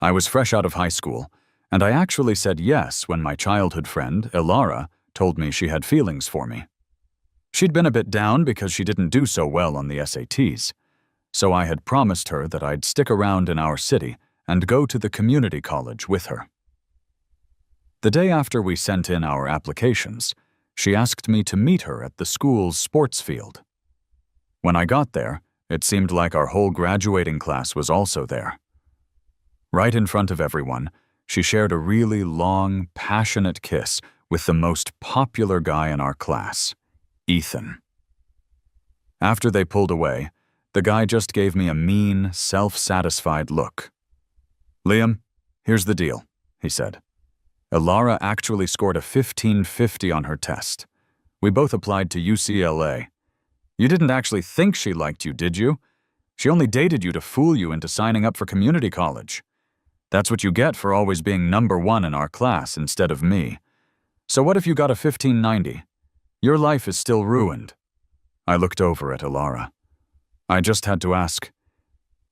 I was fresh out of high school, and I actually said yes when my childhood friend, Ilara, told me she had feelings for me. She'd been a bit down because she didn't do so well on the SATs, so I had promised her that I'd stick around in our city and go to the community college with her. The day after we sent in our applications, she asked me to meet her at the school's sports field. When I got there, it seemed like our whole graduating class was also there. Right in front of everyone, she shared a really long, passionate kiss with the most popular guy in our class, Ethan. After they pulled away, the guy just gave me a mean, self-satisfied look. "Liam, here's the deal," he said. "Ilara actually scored a 1550 on her test. We both applied to UCLA. You didn't actually think she liked you, did you? She only dated you to fool you into signing up for community college. That's what you get for always being #1 in our class instead of me. So what if you got a 1590? Your life is still ruined." I looked over at Ilara. I just had to ask,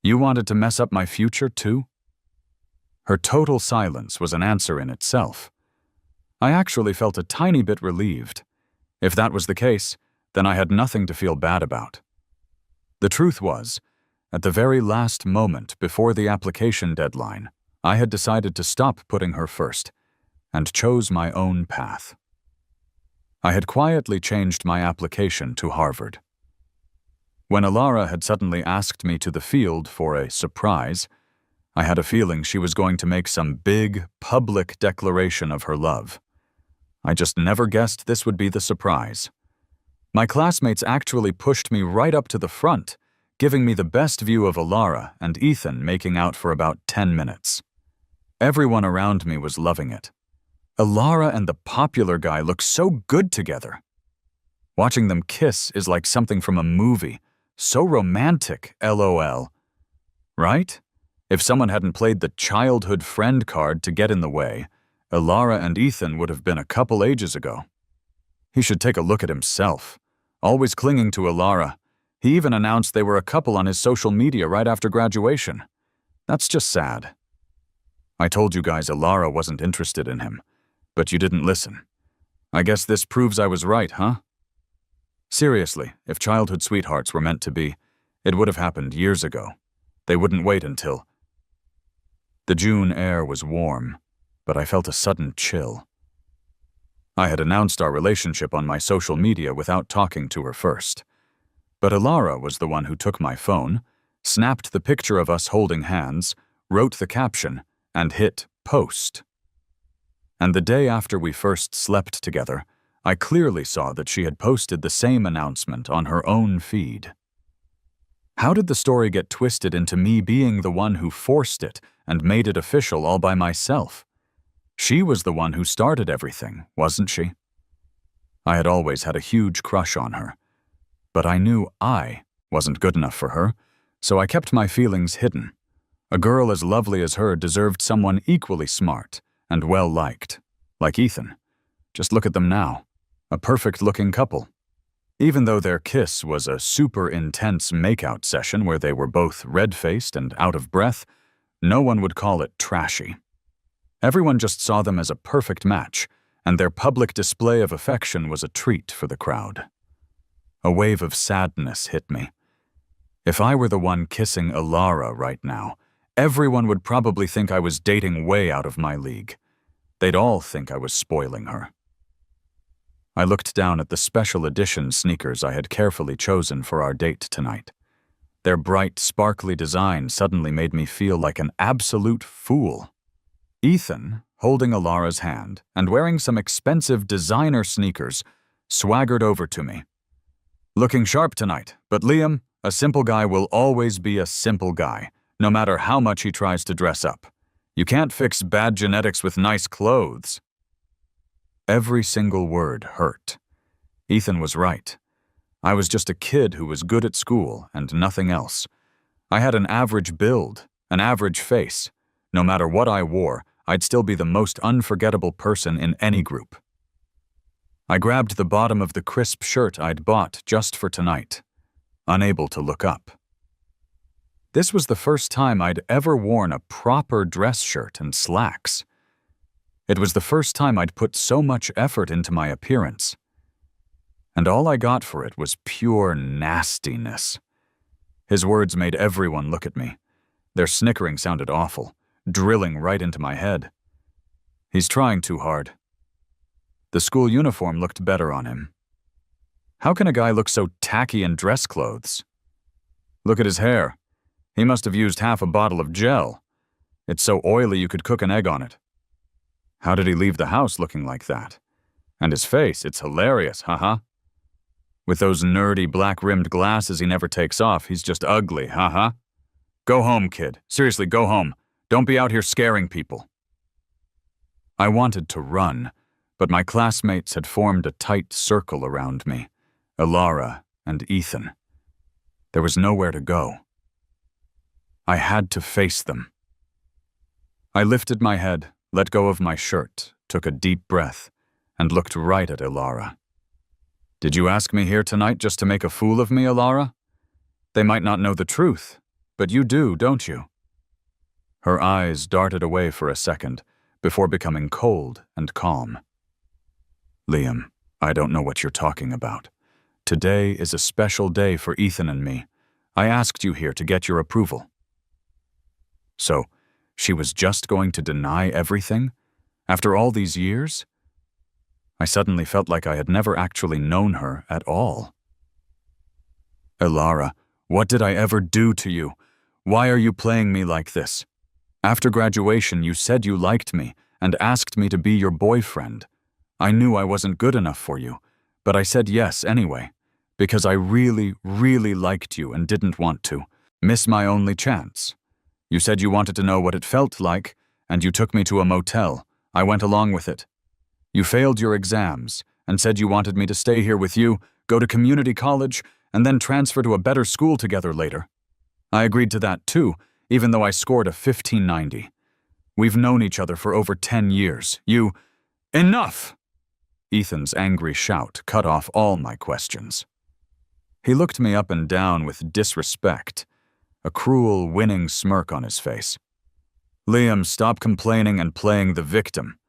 "You wanted to mess up my future too?" Her total silence was an answer in itself. I actually felt a tiny bit relieved. If that was the case, then I had nothing to feel bad about. The truth was, at the very last moment before the application deadline, I had decided to stop putting her first and chose my own path. I had quietly changed my application to Harvard. When Ilara had suddenly asked me to the field for a surprise, I had a feeling she was going to make some big, public declaration of her love. I just never guessed this would be the surprise. My classmates actually pushed me right up to the front, giving me the best view of Ilara and Ethan making out for about 10 minutes. Everyone around me was loving it. Ilara and the popular guy look so good together. Watching them kiss is like something from a movie. So romantic, LOL. Right? If someone hadn't played the childhood friend card to get in the way, Ilara and Ethan would have been a couple ages ago. He should take a look at himself. Always clinging to Ilara. He even announced they were a couple on his social media right after graduation. That's just sad. I told you guys Ilara wasn't interested in him, but you didn't listen. I guess this proves I was right, huh? Seriously, if childhood sweethearts were meant to be, it would have happened years ago. They wouldn't wait until... The June air was warm, but I felt a sudden chill. I had announced our relationship on my social media without talking to her first. But Ilara was the one who took my phone, snapped the picture of us holding hands, wrote the caption, and hit post. And the day after we first slept together, I clearly saw that she had posted the same announcement on her own feed. How did the story get twisted into me being the one who forced it and made it official all by myself? She was the one who started everything, wasn't she? I had always had a huge crush on her, but I knew I wasn't good enough for her, so I kept my feelings hidden. A girl as lovely as her deserved someone equally smart and well-liked, like Ethan. Just look at them now. A perfect-looking couple. Even though their kiss was a super intense makeout session where they were both red-faced and out of breath, no one would call it trashy. Everyone just saw them as a perfect match, and their public display of affection was a treat for the crowd. A wave of sadness hit me. If I were the one kissing Ilara right now, everyone would probably think I was dating way out of my league. They'd all think I was spoiling her. I looked down at the special edition sneakers I had carefully chosen for our date tonight. Their bright, sparkly design suddenly made me feel like an absolute fool. Ethan, holding Ilara's hand and wearing some expensive designer sneakers, swaggered over to me. "Looking sharp tonight, but Liam, a simple guy will always be a simple guy, no matter how much he tries to dress up. You can't fix bad genetics with nice clothes." Every single word hurt. Ethan was right. I was just a kid who was good at school and nothing else. I had an average build, an average face. No matter what I wore, I'd still be the most unforgettable person in any group. I grabbed the bottom of the crisp shirt I'd bought just for tonight, unable to look up. This was the first time I'd ever worn a proper dress shirt and slacks. It was the first time I'd put so much effort into my appearance. And all I got for it was pure nastiness. His words made everyone look at me. Their snickering sounded awful, drilling right into my head. He's trying too hard. The school uniform looked better on him. How can a guy look so tacky in dress clothes? Look at his hair. He must have used half a bottle of gel. It's so oily you could cook an egg on it. How did he leave the house looking like that? And his face, it's hilarious, haha. With those nerdy black-rimmed glasses he never takes off, he's just ugly, haha. Go home, kid. Seriously, go home. Don't be out here scaring people. I wanted to run, but my classmates had formed a tight circle around me, Elara and Ethan. There was nowhere to go. I had to face them. I lifted my head, let go of my shirt, took a deep breath, and looked right at Elara. Did you ask me here tonight just to make a fool of me, Elara? They might not know the truth, but you do, don't you? Her eyes darted away for a second, before becoming cold and calm. Liam, I don't know what you're talking about. Today is a special day for Ethan and me. I asked you here to get your approval. So, she was just going to deny everything? After all these years? I suddenly felt like I had never actually known her at all. Elara, what did I ever do to you? Why are you playing me like this? After graduation, you said you liked me and asked me to be your boyfriend. I knew I wasn't good enough for you, but I said yes anyway, because I really, really liked you and didn't want to miss my only chance. You said you wanted to know what it felt like, and you took me to a motel. I went along with it. You failed your exams and said you wanted me to stay here with you, go to community college, and then transfer to a better school together later. I agreed to that too, even though I scored a 1590. We've known each other for over 10 years. You— Enough! Ethan's angry shout cut off all my questions. He looked me up and down with disrespect, a cruel, winning smirk on his face. Liam, stop complaining and playing the victim.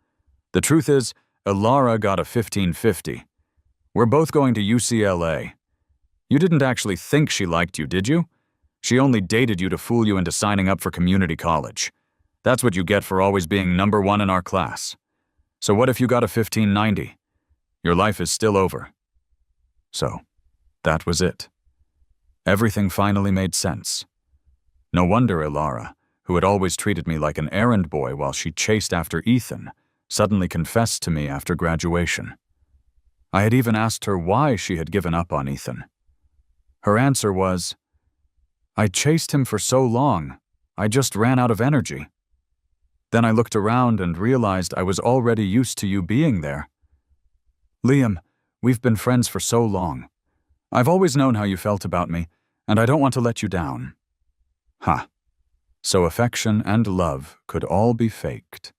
The truth is, Elara got a 1550. We're both going to UCLA. You didn't actually think she liked you, did you? She only dated you to fool you into signing up for community college. That's what you get for always being number one in our class. So what if you got a 1590? Your life is still over. So, that was it. Everything finally made sense. No wonder Elara, who had always treated me like an errand boy while she chased after Ethan, suddenly confessed to me after graduation. I had even asked her why she had given up on Ethan. Her answer was, I chased him for so long, I just ran out of energy. Then I looked around and realized I was already used to you being there. Liam, we've been friends for so long. I've always known how you felt about me, and I don't want to let you down. Ha. So affection and love could all be faked.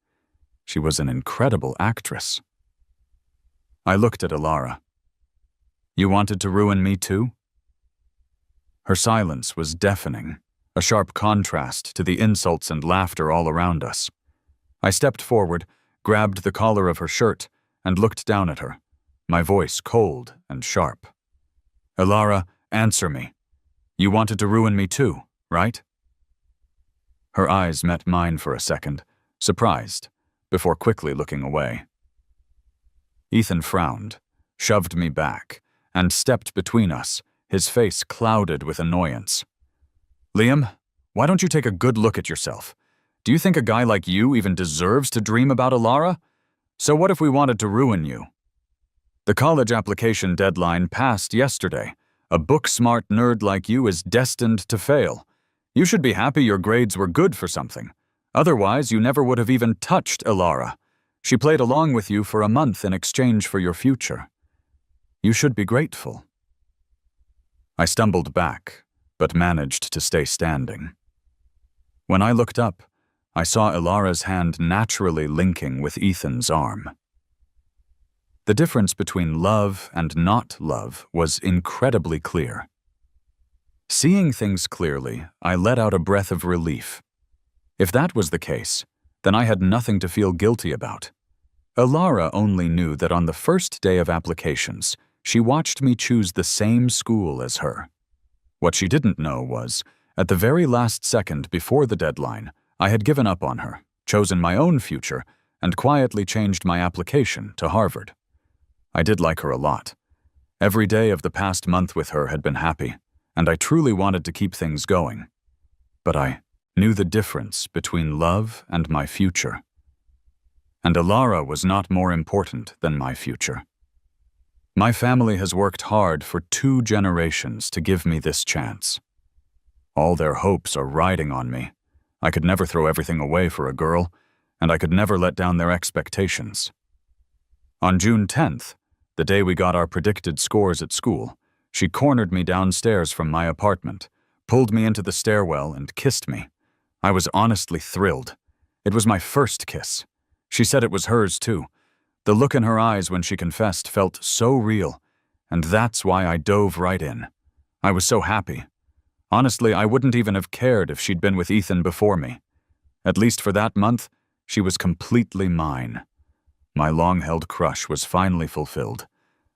She was an incredible actress. I looked at Elara. You wanted to ruin me too? Her silence was deafening, a sharp contrast to the insults and laughter all around us. I stepped forward, grabbed the collar of her shirt, and looked down at her, my voice cold and sharp. Elara, answer me. You wanted to ruin me too, right? Her eyes met mine for a second, surprised, before quickly looking away. Ethan frowned, shoved me back, and stepped between us, his face clouded with annoyance. Liam, why don't you take a good look at yourself? Do you think a guy like you even deserves to dream about Elara? So what if we wanted to ruin you? The college application deadline passed yesterday. A book-smart nerd like you is destined to fail. You should be happy your grades were good for something. Otherwise, you never would have even touched Elara. She played along with you for a month in exchange for your future. You should be grateful. I stumbled back, but managed to stay standing. When I looked up, I saw Elara's hand naturally linking with Ethan's arm. The difference between love and not love was incredibly clear. Seeing things clearly, I let out a breath of relief. If that was the case, then I had nothing to feel guilty about. Elara only knew that on the first day of applications, she watched me choose the same school as her. What she didn't know was, at the very last second before the deadline, I had given up on her, chosen my own future, and quietly changed my application to Harvard. I did like her a lot. Every day of the past month with her had been happy, and I truly wanted to keep things going. But I knew the difference between love and my future. And Elara was not more important than my future. My family has worked hard for 2 generations to give me this chance. All their hopes are riding on me. I could never throw everything away for a girl, and I could never let down their expectations. On June 10th, the day we got our predicted scores at school, she cornered me downstairs from my apartment, pulled me into the stairwell, and kissed me. I was honestly thrilled. It was my first kiss. She said it was hers too. The look in her eyes when she confessed felt so real, and that's why I dove right in. I was so happy. Honestly, I wouldn't even have cared if she'd been with Ethan before me. At least for that month, she was completely mine. My long-held crush was finally fulfilled.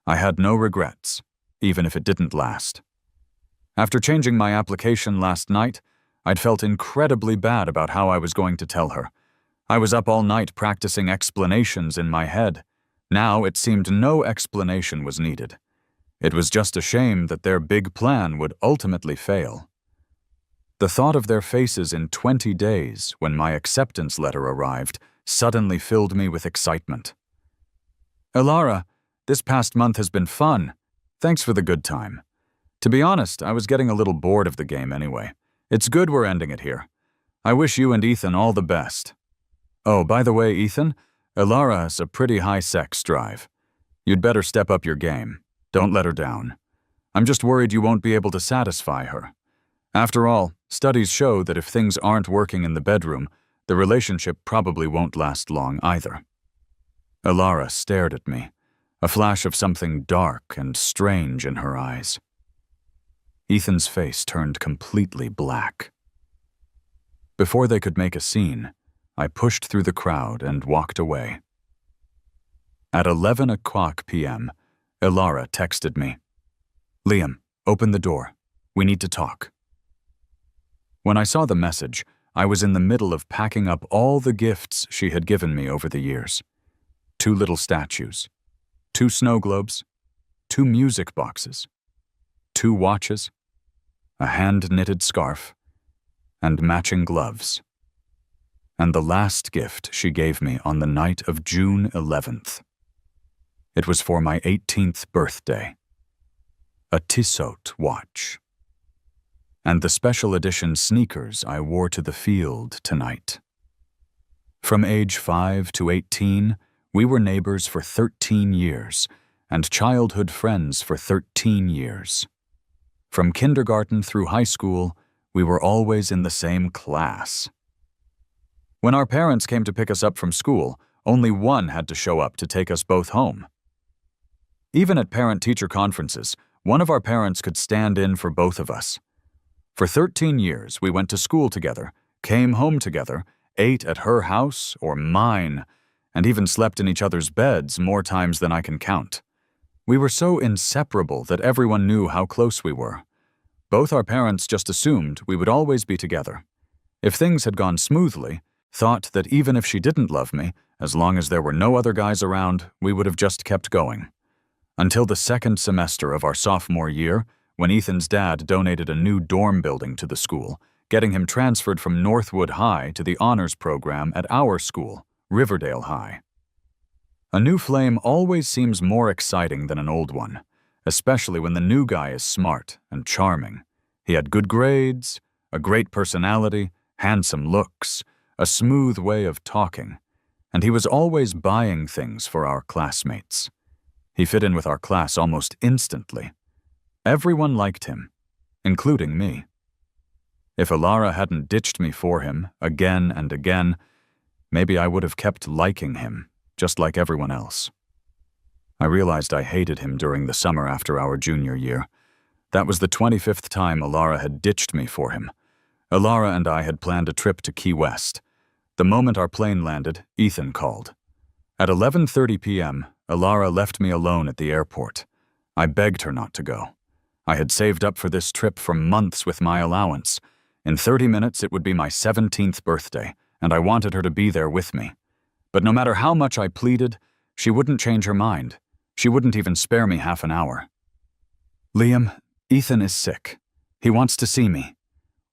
I had no regrets, even if it didn't last. After changing my application last night, I'd felt incredibly bad about how I was going to tell her. I was up all night practicing explanations in my head. Now it seemed no explanation was needed. It was just a shame that their big plan would ultimately fail. The thought of their faces in 20 days when my acceptance letter arrived suddenly filled me with excitement. Elara, this past month has been fun. Thanks for the good time. To be honest, I was getting a little bored of the game anyway. It's good we're ending it here. I wish you and Ethan all the best. Oh, by the way, Ethan, Elara has a pretty high sex drive. You'd better step up your game. Don't let her down. I'm just worried you won't be able to satisfy her. After all, studies show that if things aren't working in the bedroom, the relationship probably won't last long either. Elara stared at me, a flash of something dark and strange in her eyes. Ethan's face turned completely black. Before they could make a scene, I pushed through the crowd and walked away. At 11 o'clock p.m., Elara texted me, "Liam, open the door. We need to talk." When I saw the message, I was in the middle of packing up all the gifts she had given me over the years. 2 little statues, 2 snow globes, 2 music boxes, 2 watches, a hand-knitted scarf, and matching gloves. And the last gift she gave me on the night of June 11th. It was for my 18th birthday. A Tissot watch. And the special edition sneakers I wore to the field tonight. From age 5 to 18, we were neighbors for 13 years, and childhood friends for 13 years. From kindergarten through high school, we were always in the same class. When our parents came to pick us up from school, only one had to show up to take us both home. Even at parent-teacher conferences, one of our parents could stand in for both of us. For 13 years, we went to school together, came home together, ate at her house or mine, and even slept in each other's beds more times than I can count. We were so inseparable that everyone knew how close we were. Both our parents just assumed we would always be together. If things had gone smoothly, thought that even if she didn't love me, as long as there were no other guys around, we would have just kept going. Until the second semester of our sophomore year, when Ethan's dad donated a new dorm building to the school, getting him transferred from Northwood High to the honors program at our school, Riverdale High. A new flame always seems more exciting than an old one, especially when the new guy is smart and charming. He had good grades, a great personality, handsome looks, a smooth way of talking, and he was always buying things for our classmates. He fit in with our class almost instantly. Everyone liked him, including me. If Elara hadn't ditched me for him again and again, maybe I would have kept liking him, just like everyone else. I realized I hated him during the summer after our junior year. That was the 25th time Alara had ditched me for him. Alara and I had planned a trip to Key West. The moment our plane landed, Ethan called. At 11:30 p.m., Alara left me alone at the airport. I begged her not to go. I had saved up for this trip for months with my allowance. In 30 minutes, it would be my 17th birthday, and I wanted her to be there with me. But no matter how much I pleaded, she wouldn't change her mind. She wouldn't even spare me half an hour. Liam, Ethan is sick. He wants to see me.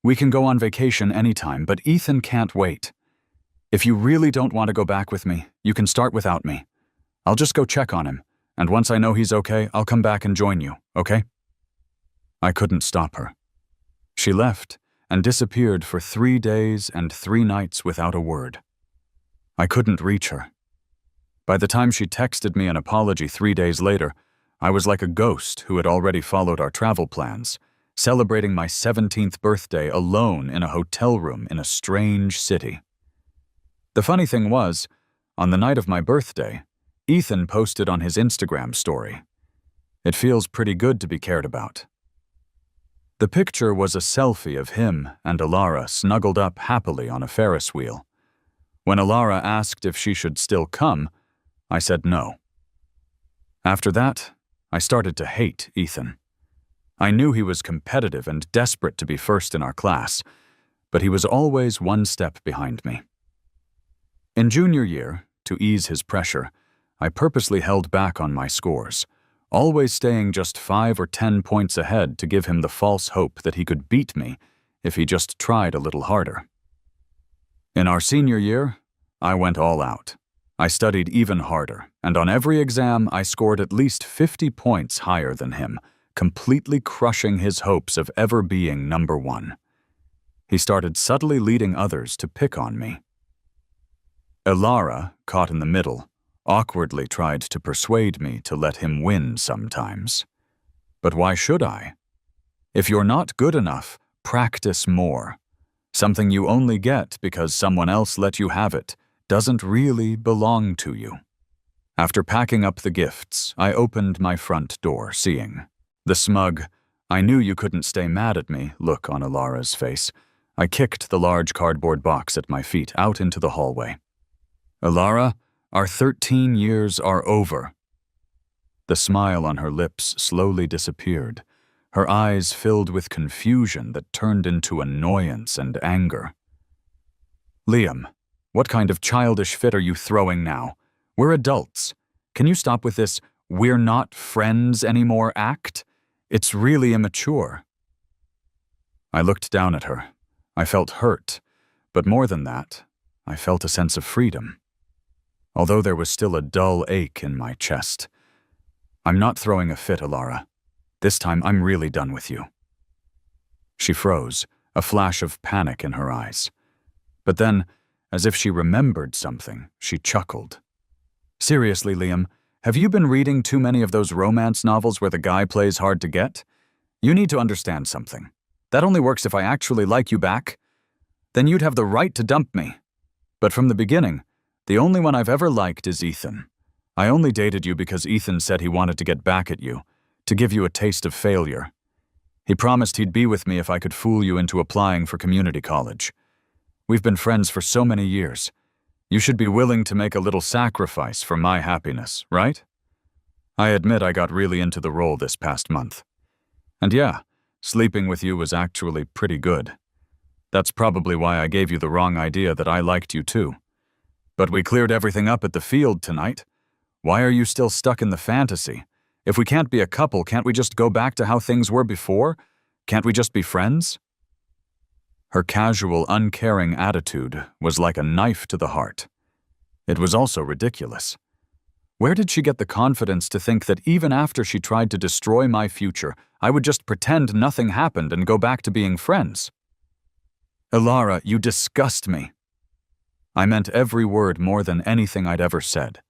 We can go on vacation anytime, but Ethan can't wait. If you really don't want to go back with me, you can start without me. I'll just go check on him, and once I know he's okay, I'll come back and join you, okay? I couldn't stop her. She left and disappeared for 3 days and 3 nights without a word. I couldn't reach her. By the time she texted me an apology 3 days later, I was like a ghost who had already followed our travel plans, celebrating my 17th birthday alone in a hotel room in a strange city. The funny thing was, on the night of my birthday, Ethan posted on his Instagram story. It feels pretty good to be cared about. The picture was a selfie of him and Alara snuggled up happily on a Ferris wheel. When Alara asked if she should still come, I said no. After that, I started to hate Ethan. I knew he was competitive and desperate to be first in our class, but he was always one step behind me. In junior year, to ease his pressure, I purposely held back on my scores, always staying just 5 or 10 points ahead to give him the false hope that he could beat me if he just tried a little harder. In our senior year, I went all out. I studied even harder, and on every exam I scored at least 50 points higher than him, completely crushing his hopes of ever being number 1. He started subtly leading others to pick on me. Alara, caught in the middle, awkwardly tried to persuade me to let him win sometimes. But why should I? If you're not good enough, practice more. Something you only get because someone else let you have it doesn't really belong to you. After packing up the gifts, I opened my front door, seeing the smug, "I knew you couldn't stay mad at me" look on Alara's face. I kicked the large cardboard box at my feet out into the hallway. "Alara, our 13 years are over." The smile on her lips slowly disappeared. Her eyes filled with confusion that turned into annoyance and anger. "Liam, what kind of childish fit are you throwing now? We're adults. Can you stop with this 'we're not friends anymore' act? It's really immature." I looked down at her. I felt hurt, but more than that, I felt a sense of freedom. Although there was still a dull ache in my chest. "I'm not throwing a fit, Alara. This time I'm really done with you." She froze, a flash of panic in her eyes. But then, as if she remembered something, she chuckled. "Seriously, Liam, have you been reading too many of those romance novels where the guy plays hard to get? You need to understand something. That only works if I actually like you back. Then you'd have the right to dump me. But from the beginning, the only one I've ever liked is Ethan. I only dated you because Ethan said he wanted to get back at you, to give you a taste of failure. He promised he'd be with me if I could fool you into applying for community college. We've been friends for so many years. You should be willing to make a little sacrifice for my happiness, right? I admit I got really into the role this past month. And yeah, sleeping with you was actually pretty good. That's probably why I gave you the wrong idea that I liked you too. But we cleared everything up at the field tonight. Why are you still stuck in the fantasy? If we can't be a couple, can't we just go back to how things were before? Can't we just be friends?" Her casual, uncaring attitude was like a knife to the heart. It was also ridiculous. Where did she get the confidence to think that even after she tried to destroy my future, I would just pretend nothing happened and go back to being friends? "Alara, you disgust me." I meant every word more than anything I'd ever said.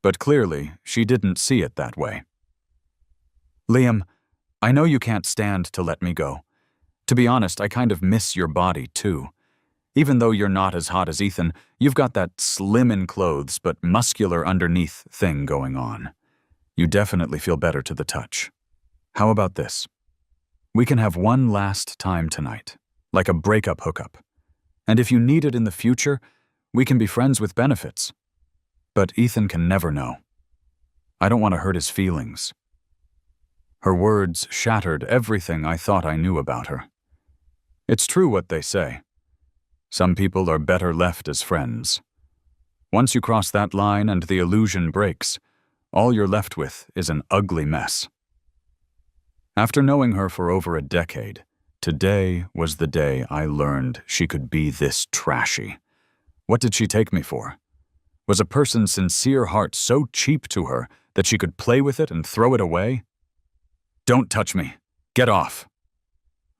But clearly, she didn't see it that way. "Liam, I know you can't stand to let me go. To be honest, I kind of miss your body, too. Even though you're not as hot as Ethan, you've got that slim in clothes but muscular underneath thing going on. You definitely feel better to the touch. How about this? We can have one last time tonight, like a breakup hookup. And if you need it in the future, we can be friends with benefits. But Ethan can never know. I don't want to hurt his feelings." Her words shattered everything I thought I knew about her. It's true what they say. Some people are better left as friends. Once you cross that line and the illusion breaks, all you're left with is an ugly mess. After knowing her for over a decade, today was the day I learned she could be this trashy. What did she take me for? Was a person's sincere heart so cheap to her that she could play with it and throw it away? "Don't touch me. Get off."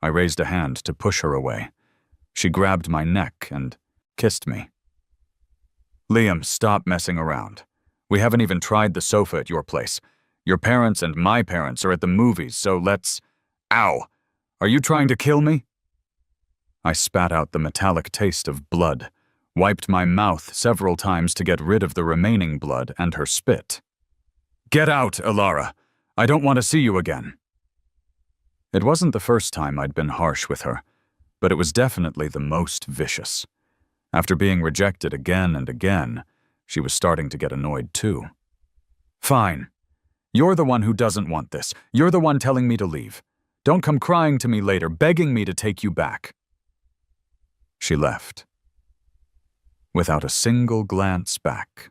I raised a hand to push her away. She grabbed my neck and kissed me. "Liam, stop messing around. We haven't even tried the sofa at your place. Your parents and my parents are at the movies, so let's—" "Ow! Are you trying to kill me?" I spat out the metallic taste of blood, wiped my mouth several times to get rid of the remaining blood and her spit. "Get out, Ilara. I don't want to see you again." It wasn't the first time I'd been harsh with her, but it was definitely the most vicious. After being rejected again and again, she was starting to get annoyed too. "Fine. You're the one who doesn't want this. You're the one telling me to leave. Don't come crying to me later, begging me to take you back." She left, without a single glance back.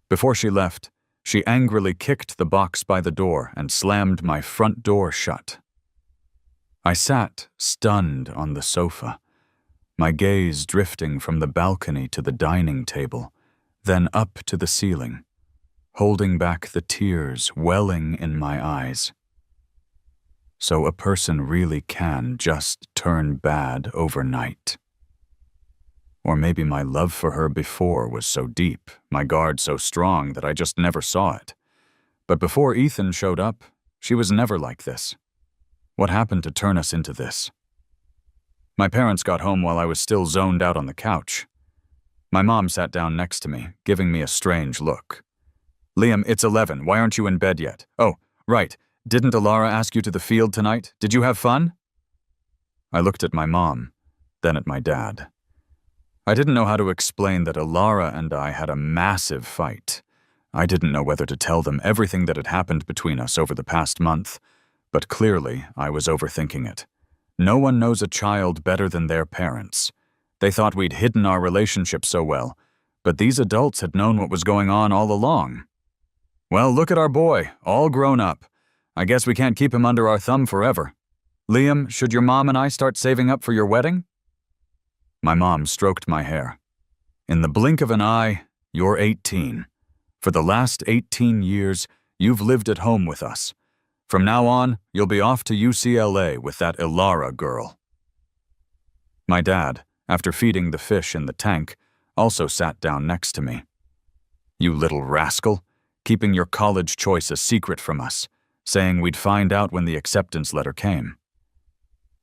Before she left, she angrily kicked the box by the door and slammed my front door shut. I sat, stunned, on the sofa, my gaze drifting from the balcony to the dining table, then up to the ceiling, holding back the tears welling in my eyes. So a person really can just turn bad overnight. Or maybe my love for her before was so deep, my guard so strong that I just never saw it. But before Ethan showed up, she was never like this. What happened to turn us into this? My parents got home while I was still zoned out on the couch. My mom sat down next to me, giving me a strange look. "Liam, it's 11. Why aren't you in bed yet? Oh, right. Didn't Ilara ask you to the field tonight? Did you have fun?" I looked at my mom, then at my dad. I didn't know how to explain that Ilara and I had a massive fight. I didn't know whether to tell them everything that had happened between us over the past month, but clearly I was overthinking it. No one knows a child better than their parents. They thought we'd hidden our relationship so well, but these adults had known what was going on all along. Well, look at our boy, all grown up. I guess we can't keep him under our thumb forever. Liam, should your mom and I start saving up for your wedding? My mom stroked my hair. In the blink of an eye, you're 18. For the last 18 years, you've lived at home with us. From now on, you'll be off to UCLA with that Ilara girl. My dad, after feeding the fish in the tank, also sat down next to me. You little rascal, keeping your college choice a secret from us, saying we'd find out when the acceptance letter came.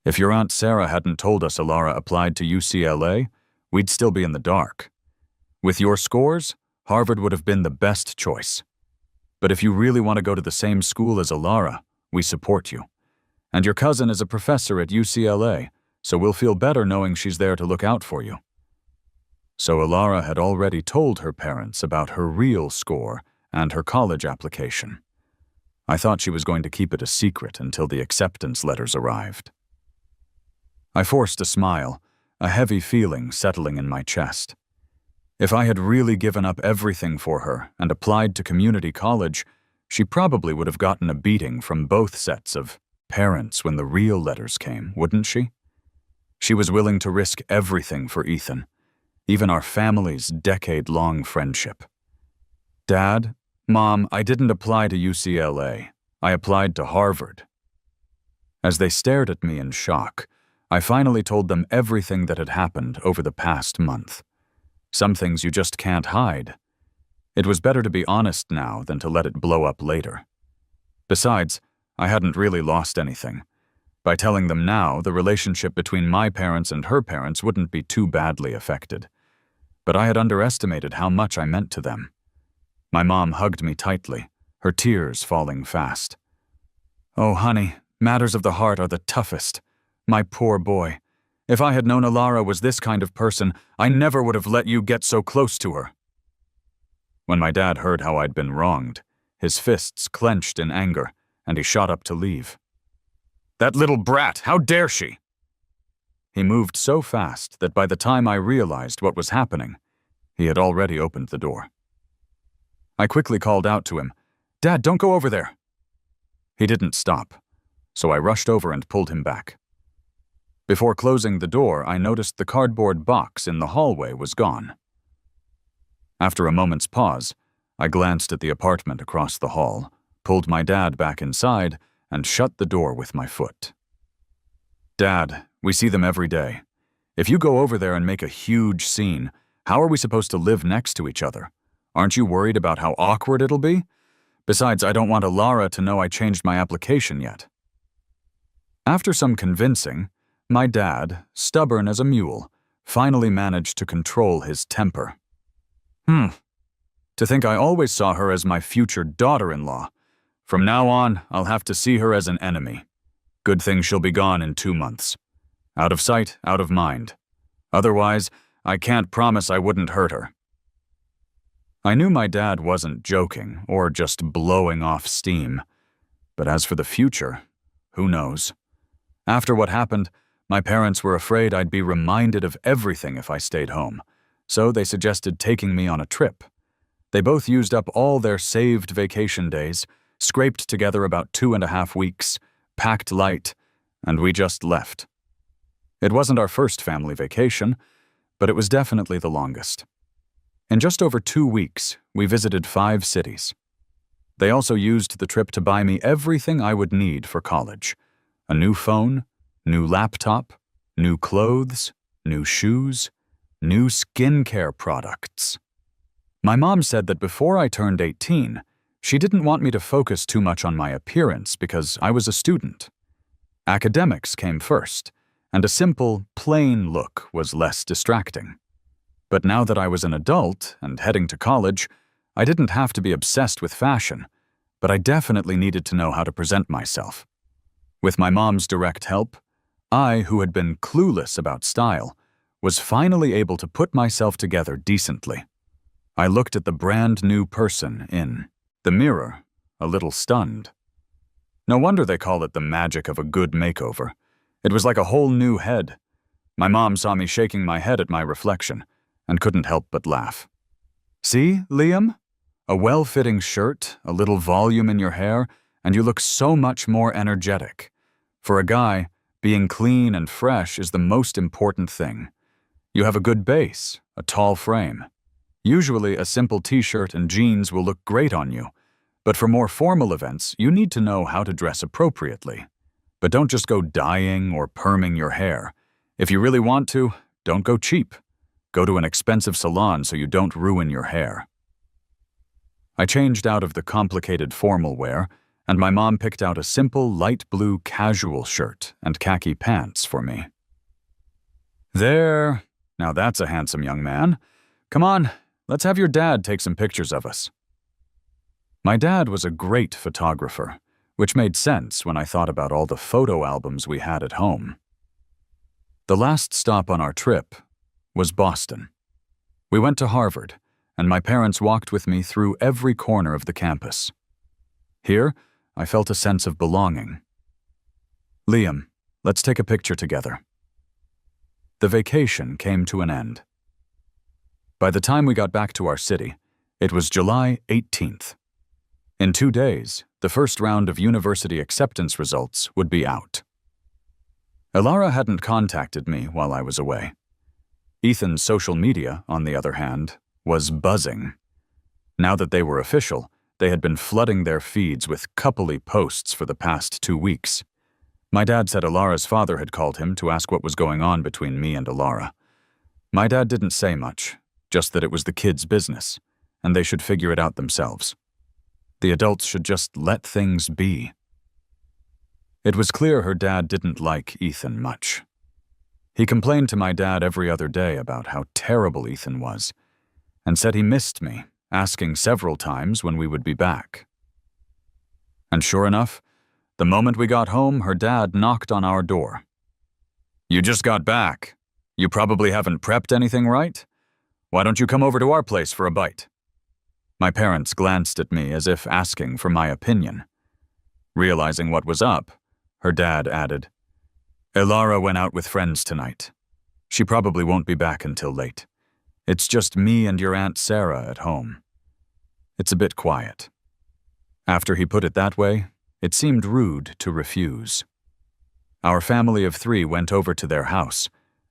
If your Aunt Sarah hadn't told us Ilara applied to UCLA, we'd still be in the dark. With your scores, Harvard would have been the best choice. But if you really want to go to the same school as Ilara, we support you. And your cousin is a professor at UCLA, so we'll feel better knowing she's there to look out for you. So Ilara had already told her parents about her real score and her college application. I thought she was going to keep it a secret until the acceptance letters arrived. I forced a smile, a heavy feeling settling in my chest. If I had really given up everything for her and applied to community college, she probably would have gotten a beating from both sets of parents when the real letters came, wouldn't she? She was willing to risk everything for Ethan, even our family's decade-long friendship. Dad, Mom, I didn't apply to UCLA. I applied to Harvard. As they stared at me in shock, I finally told them everything that had happened over the past month. Some things you just can't hide. It was better to be honest now than to let it blow up later. Besides, I hadn't really lost anything. By telling them now, the relationship between my parents and her parents wouldn't be too badly affected. But I had underestimated how much I meant to them. My mom hugged me tightly, her tears falling fast. "Oh, honey, Matters of the heart are the toughest. My poor boy. If I had known Alara was this kind of person, I never would have let you get so close to her." When my dad heard how I'd been wronged, his fists clenched in anger, and he shot up to leave. "That little brat, how dare she!" He moved so fast that by the time I realized what was happening, he had already opened the door. I quickly called out to him, "Dad, don't go over there." He didn't stop, so I rushed over and pulled him back. Before closing the door, I noticed the cardboard box in the hallway was gone. After a moment's pause, I glanced at the apartment across the hall, pulled my dad back inside, and shut the door with my foot. "Dad, we see them every day. If you go over there and make a huge scene, how are we supposed to live next to each other? Aren't you worried about how awkward it'll be? Besides, I don't want Alara to know I changed my application yet." After some convincing, my dad, stubborn as a mule, finally managed to control his temper. To think I always saw her as my future daughter-in-law. From now on, I'll have to see her as an enemy. Good thing she'll be gone in 2 months. Out of sight, out of mind. Otherwise, I can't promise I wouldn't hurt her." I knew my dad wasn't joking or just blowing off steam. But as for the future, who knows? After what happened, my parents were afraid I'd be reminded of everything if I stayed home, so they suggested taking me on a trip. They both used up all their saved vacation days, scraped together about 2.5 weeks, packed light, and we just left. It wasn't our first family vacation, but it was definitely the longest. In just over 2 weeks, we visited 5 cities. They also used the trip to buy me everything I would need for college: a new phone, new laptop, new clothes, new shoes, new skincare products. My mom said that before I turned 18, she didn't want me to focus too much on my appearance because I was a student. Academics came first, and a simple, plain look was less distracting. But now that I was an adult and heading to college, I didn't have to be obsessed with fashion, but I definitely needed to know how to present myself. With my mom's direct help, I, who had been clueless about style, was finally able to put myself together decently. I looked at the brand new person in the mirror, a little stunned. No wonder they call it the magic of a good makeover. It was like a whole new head. My mom saw me shaking my head at my reflection and couldn't help but laugh. "See, Liam? A well-fitting shirt, a little volume in your hair, and you look so much more energetic. For a guy, being clean and fresh is the most important thing. You have a good base, a tall frame. Usually a simple t-shirt and jeans will look great on you, but for more formal events, you need to know how to dress appropriately. But don't just go dyeing or perming your hair. If you really want to, don't go cheap. Go to an expensive salon so you don't ruin your hair." I changed out of the complicated formal wear, and my mom picked out a simple light blue casual shirt and khaki pants for me. "There, now that's a handsome young man. Come on, let's have your dad take some pictures of us." My dad was a great photographer, which made sense when I thought about all the photo albums we had at home. The last stop on our trip was Boston. We went to Harvard, and my parents walked with me through every corner of the campus. Here, I felt a sense of belonging. "Liam, let's take a picture together." The vacation came to an end. By the time we got back to our city, it was July 18th. In 2 days, the first round of university acceptance results would be out. Alara hadn't contacted me while I was away. Ethan's social media, on the other hand, was buzzing. Now that they were official, they had been flooding their feeds with coupley posts for the past 2 weeks. My dad said Alara's father had called him to ask what was going on between me and Alara. My dad didn't say much, just that it was the kids' business, and they should figure it out themselves. The adults should just let things be. It was clear her dad didn't like Ethan much. He complained to my dad every other day about how terrible Ethan was, and said he missed me, asking several times when we would be back. And sure enough, The moment we got home, her dad knocked on our door. "You just got back. You probably haven't prepped anything, right? Why don't you come over to our place for a bite?" My parents glanced at me as if asking for my opinion. Realizing what was up, her dad added, "Elara went out with friends tonight. She probably won't be back until late. It's just me and your Aunt Sarah at home. It's a bit quiet." After he put it that way, it seemed rude to refuse. Our family of 3 went over to their house.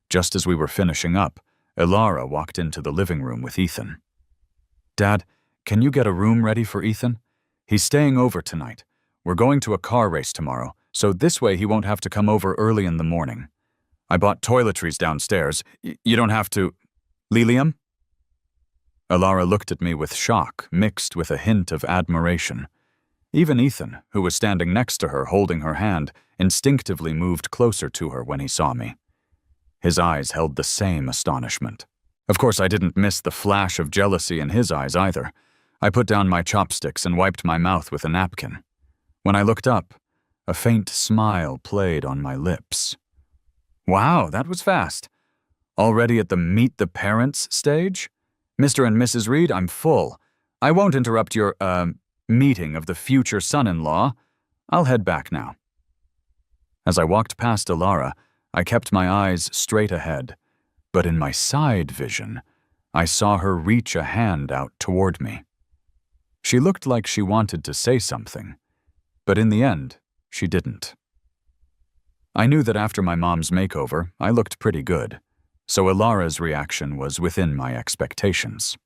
Just as we were finishing up, Elara walked into the living room with Ethan. "Dad, can you get a room ready for Ethan? He's staying over tonight. We're going to a car race tomorrow, so this way he won't have to come over early in the morning. I bought toiletries downstairs. You don't have to—" "Lilium?" Elara looked at me with shock, mixed with a hint of admiration. Even Ethan, who was standing next to her holding her hand, instinctively moved closer to her when he saw me. His eyes held the same astonishment. Of course, I didn't miss the flash of jealousy in his eyes either. I put down my chopsticks and wiped my mouth with a napkin. When I looked up, a faint smile played on my lips. "Wow, that was fast. Already at the meet the parents stage? Mr. and Mrs. Reed, I'm full. I won't interrupt your, meeting of the future son-in-law. I'll head back now." As I walked past Elara, I kept my eyes straight ahead, but in my side vision, I saw her reach a hand out toward me. She looked like she wanted to say something, but in the end, she didn't. I knew that after my mom's makeover, I looked pretty good, so Elara's reaction was within my expectations.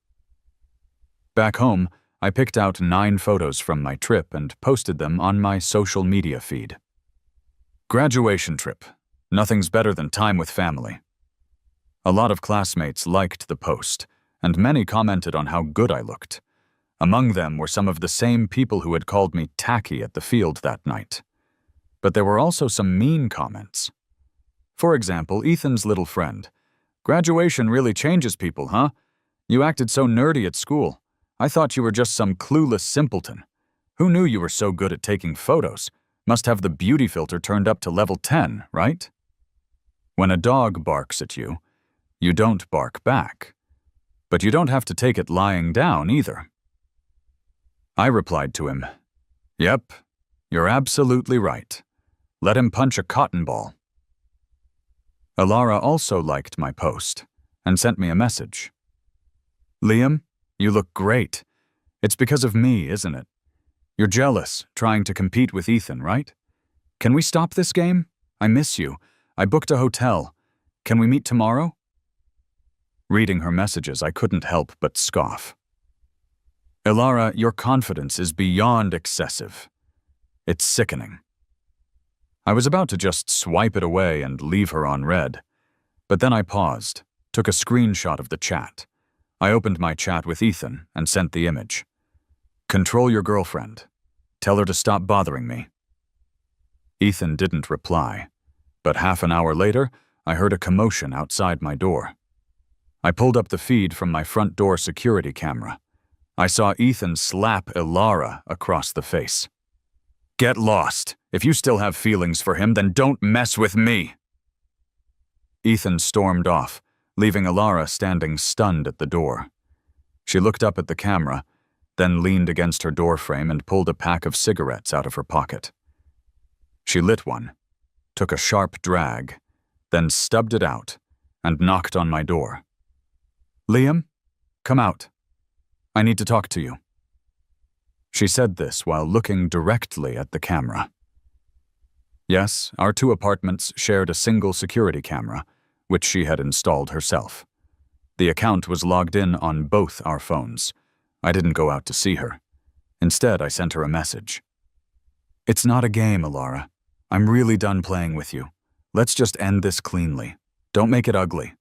Back home, I picked out 9 photos from my trip and posted them on my social media feed. Graduation trip. Nothing's better than time with family. A lot of classmates liked the post, and many commented on how good I looked. Among them were some of the same people who had called me tacky at the field that night. But there were also some mean comments. For example, Ethan's little friend. "Graduation really changes people, huh? You acted so nerdy at school. I thought you were just some clueless simpleton. Who knew you were so good at taking photos? Must have the beauty filter turned up to level 10, right? When a dog barks at you, you don't bark back. But you don't have to take it lying down either." I replied to him, "Yep, you're absolutely right. Let him punch a cotton ball." Elara also liked my post and sent me a message. "Liam, you look great. It's because of me, isn't it? You're jealous, trying to compete with Ethan, right? Can we stop this game? I miss you. I booked a hotel. Can we meet tomorrow?" Reading her messages, I couldn't help but scoff. "Elara, your confidence is beyond excessive. It's sickening." I was about to just swipe it away and leave her on read, but then I paused, took a screenshot of the chat. I opened my chat with Ethan and sent the image. "Control your girlfriend. Tell her to stop bothering me." Ethan didn't reply, but half an hour later, I heard a commotion outside my door. I pulled up the feed from my front door security camera. I saw Ethan slap Elara across the face. "Get lost. If you still have feelings for him, then don't mess with me." Ethan stormed off, leaving Elara standing stunned at the door. She looked up at the camera, then leaned against her doorframe and pulled a pack of cigarettes out of her pocket. She lit one, took a sharp drag, then stubbed it out, and knocked on my door. "Liam, come out. I need to talk to you." She said this while looking directly at the camera. Yes, our 2 apartments shared a single security camera, which she had installed herself. The account was logged in on both our phones. I didn't go out to see her. Instead, I sent her a message. "It's not a game, Elara. I'm really done playing with you. Let's just end this cleanly. Don't make it ugly."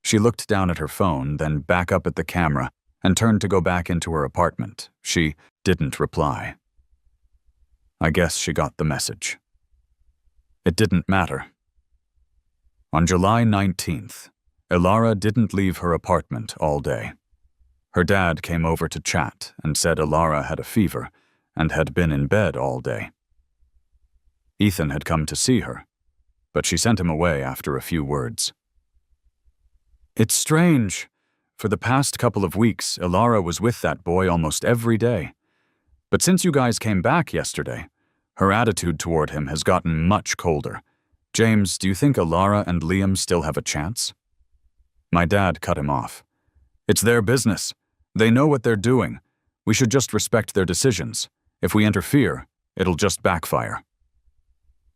She looked down at her phone, then back up at the camera, and turned to go back into her apartment. She didn't reply. I guess she got the message. It didn't matter. On July 19th, Elara didn't leave her apartment all day. Her dad came over to chat and said Elara had a fever and had been in bed all day. Ethan had come to see her, but she sent him away after a few words. It's strange. For the past couple of weeks, Ilara was with that boy almost every day. But since you guys came back yesterday, her attitude toward him has gotten much colder. James, do you think Ilara and Liam still have a chance? My dad cut him off. It's their business. They know what they're doing. We should just respect their decisions. If we interfere, it'll just backfire.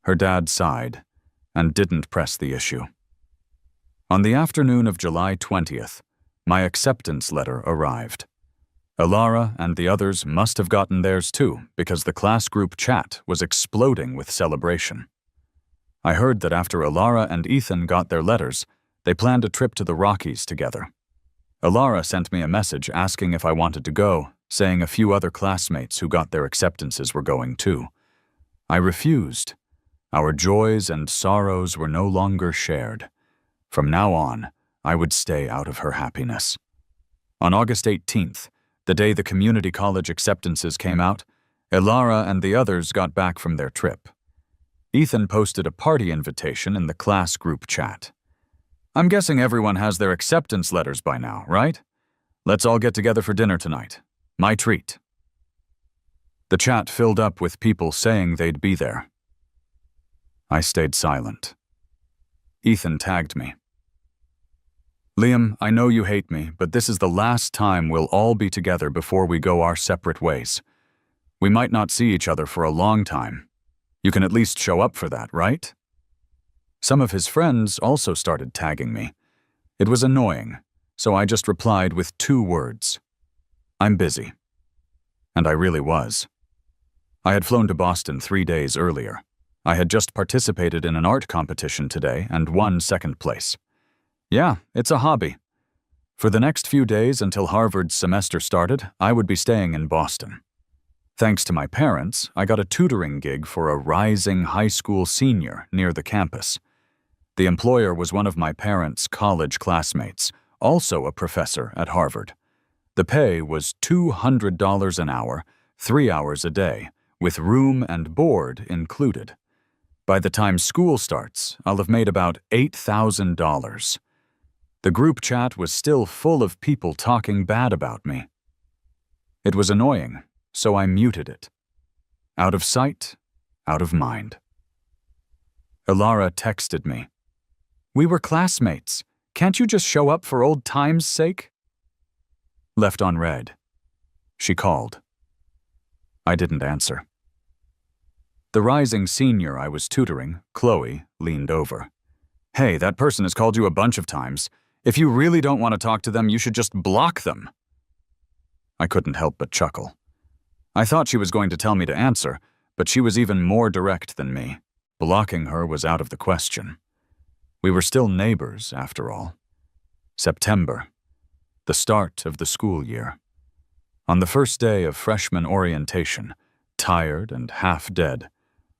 Her dad sighed and didn't press the issue. On the afternoon of July 20th, my acceptance letter arrived. Ilara and the others must have gotten theirs too, because the class group chat was exploding with celebration. I heard that after Ilara and Ethan got their letters, they planned a trip to the Rockies together. Ilara sent me a message asking if I wanted to go, saying a few other classmates who got their acceptances were going too. I refused. Our joys and sorrows were no longer shared. From now on, I would stay out of her happiness. On August 18th, the day the community college acceptances came out, Ilara and the others got back from their trip. Ethan posted a party invitation in the class group chat. I'm guessing everyone has their acceptance letters by now, right? Let's all get together for dinner tonight. My treat. The chat filled up with people saying they'd be there. I stayed silent. Ethan tagged me. Liam, I know you hate me, but this is the last time we'll all be together before we go our separate ways. We might not see each other for a long time. You can at least show up for that, right? Some of his friends also started tagging me. It was annoying, so I just replied with 2 words. I'm busy. And I really was. I had flown to Boston 3 days earlier. I had just participated in an art competition today and won 2nd place. Yeah, it's a hobby. For the next few days until Harvard's semester started, I would be staying in Boston. Thanks to my parents, I got a tutoring gig for a rising high school senior near the campus. The employer was one of my parents' college classmates, also a professor at Harvard. The pay was $200 an hour, 3 hours a day, with room and board included. By the time school starts, I'll have made about $8,000. The group chat was still full of people talking bad about me. It was annoying, so I muted it. Out of sight, out of mind. Ilara texted me. We were classmates. Can't you just show up for old times' sake? Left unread. She called. I didn't answer. The rising senior I was tutoring, Chloe, leaned over. Hey, that person has called you a bunch of times. If you really don't want to talk to them, you should just block them. I couldn't help but chuckle. I thought she was going to tell me to answer, but she was even more direct than me. Blocking her was out of the question. We were still neighbors, after all. September, the start of the school year. On the first day of freshman orientation, tired and half dead,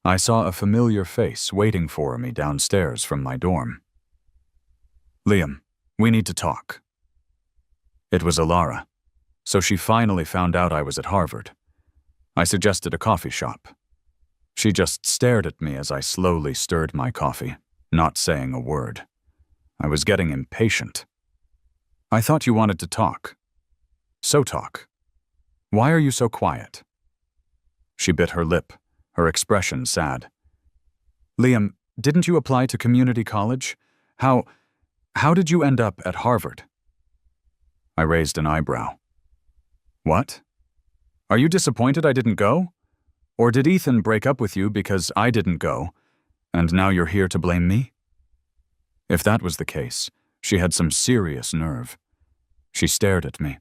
I saw a familiar face waiting for me downstairs from my dorm. Liam, we need to talk. It was Ilara, so she finally found out I was at Harvard. I suggested a coffee shop. She just stared at me as I slowly stirred my coffee, not saying a word. I was getting impatient. I thought you wanted to talk. So talk. Why are you so quiet? She bit her lip, her expression sad. Liam, didn't you apply to community college? How did you end up at Harvard? I raised an eyebrow. What? Are you disappointed I didn't go? Or did Ethan break up with you because I didn't go, and now you're here to blame me? If that was the case, she had some serious nerve. She stared at me,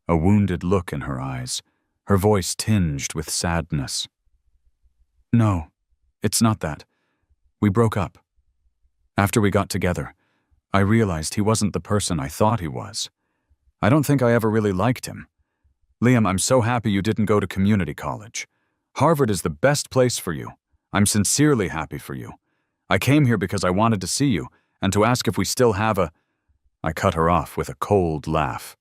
a wounded look in her eyes, her voice tinged with sadness. No, it's not that. We broke up. After we got together, I realized he wasn't the person I thought he was. I don't think I ever really liked him. Liam, I'm so happy you didn't go to community college. Harvard is the best place for you. I'm sincerely happy for you. I came here because I wanted to see you and to ask if we still have a... I cut her off with a cold laugh.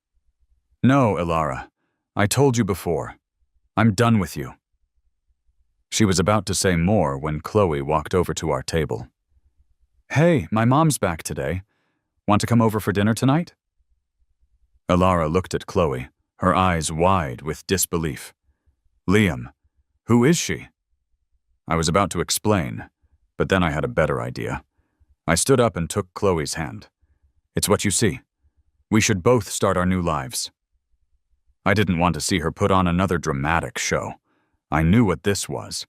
No, Ilara. I told you before. I'm done with you. She was about to say more when Chloe walked over to our table. Hey, my mom's back today. Want to come over for dinner tonight? Elara looked at Chloe, her eyes wide with disbelief. Liam, who is she? I was about to explain, but then I had a better idea. I stood up and took Chloe's hand. It's what you see. We should both start our new lives. I didn't want to see her put on another dramatic show. I knew what this was.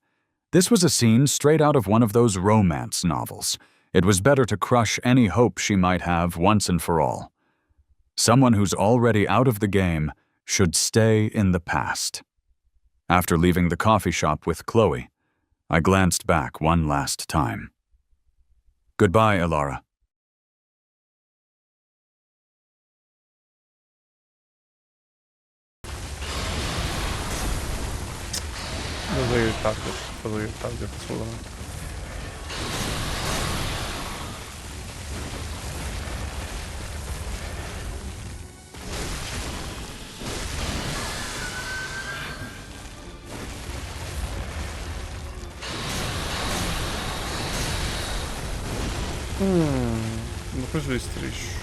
This was a scene straight out of one of those romance novels. It was better to crush any hope she might have once and for all. Someone who's already out of the game should stay in the past. After leaving the coffee shop with Chloe, I glanced back one last time. Goodbye, Elara. Dożyję target, assolutamente. Ma preso di striscio.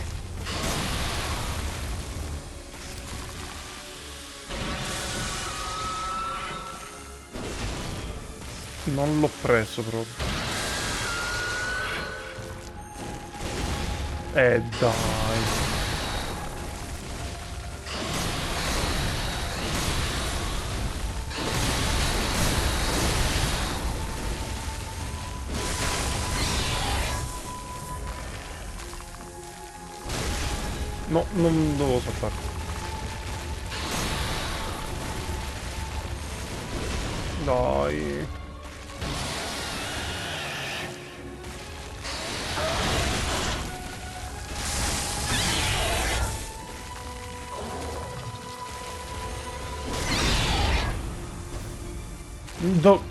Non l'ho preso proprio. Dai. No, non dovevo saltare. Dai. Do...